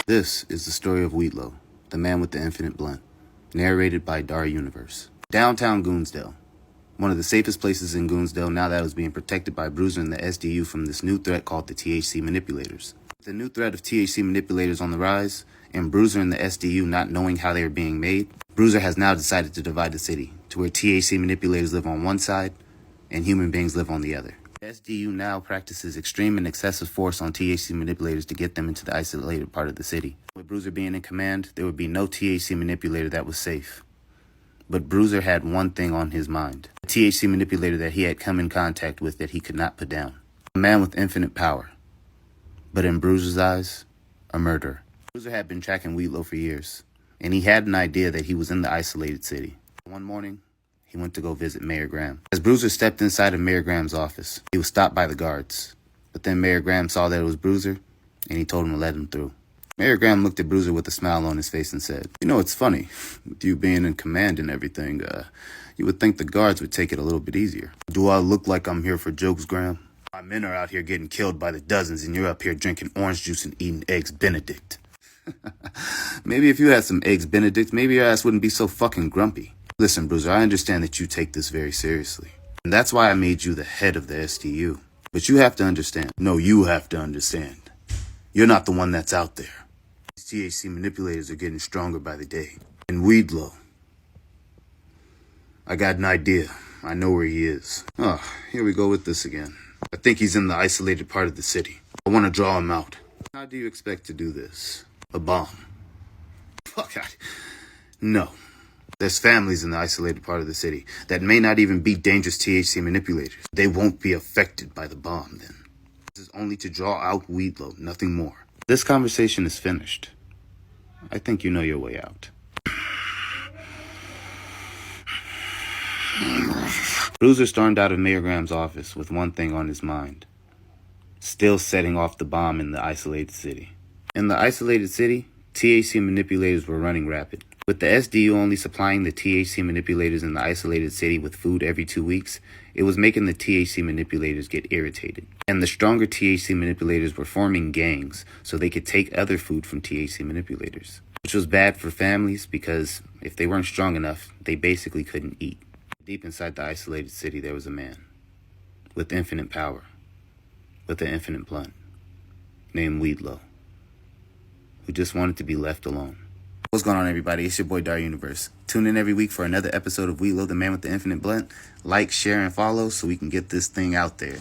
This is the story of Weedlow, the man with the infinite blunt, narrated by Dar Universe. Downtown Goonsdale, one of the safest places in Goonsdale now that it was being protected by Bruiser and the SDU from this new threat called the THC manipulators. With the new threat of THC manipulators on the rise, and Bruiser and the SDU not knowing how they are being made, Bruiser has now decided to divide the city to where THC manipulators live on one side and human beings live on the other. The SDU now practices extreme and excessive force on THC manipulators to get them into the isolated part of the city. With Bruiser being in command, there would be no THC manipulator that was safe. But Bruiser had one thing on his mind. A THC manipulator that he had come in contact with that he could not put down. A man with infinite power. But in Bruiser's eyes, a murderer. Bruiser had been tracking Weedlow for years, and he had an idea that he was in the isolated city. One morning, he went to go visit Mayor Graham. As Bruiser stepped inside of Mayor Graham's office, he was stopped by the guards. But then Mayor Graham saw that it was Bruiser, and he told him to let him through. Mayor Graham looked at Bruiser with a smile on his face and said, "You know, it's funny. With you being in command and everything, you would think the guards would take it a little bit easier. Do I look like I'm here for jokes, Graham? My men are out here getting killed by the dozens, and you're up here drinking orange juice and eating Eggs Benedict." Maybe if you had some Eggs Benedict, maybe your ass wouldn't be so fucking grumpy. Listen, Bruiser, I understand that you take this very seriously. And that's why I made you the head of the SDU. But you have to understand. No, you have to understand. You're not the one that's out there. These THC manipulators are getting stronger by the day. And Weedlow, I got an idea. I know where he is. Oh, here we go with this again. I think he's in the isolated part of the city. I want to draw him out. How do you expect to do this? A bomb? Fuck, no. There's families in the isolated part of the city that may not even be dangerous THC manipulators. They won't be affected by the bomb then. This is only to draw out Weedlow, nothing more. This conversation is finished. I think you know your way out. Bruiser stormed out of Mayor Graham's office with one thing on his mind. Still setting off the bomb in the isolated city. In the isolated city, THC manipulators were running rapid. With the SDU only supplying the THC manipulators in the isolated city with food every 2 weeks, it was making the THC manipulators get irritated. And the stronger THC manipulators were forming gangs so they could take other food from THC manipulators. Which was bad for families because if they weren't strong enough, they basically couldn't eat. Deep inside the isolated city, there was a man with infinite power, with an infinite blunt, named Weedlow, who just wanted to be left alone. What's going on, everybody? It's your boy, Dar Universe. Tune in every week for another episode of Weedlow, the man with the infinite blunt. Like, share, and follow so we can get this thing out there.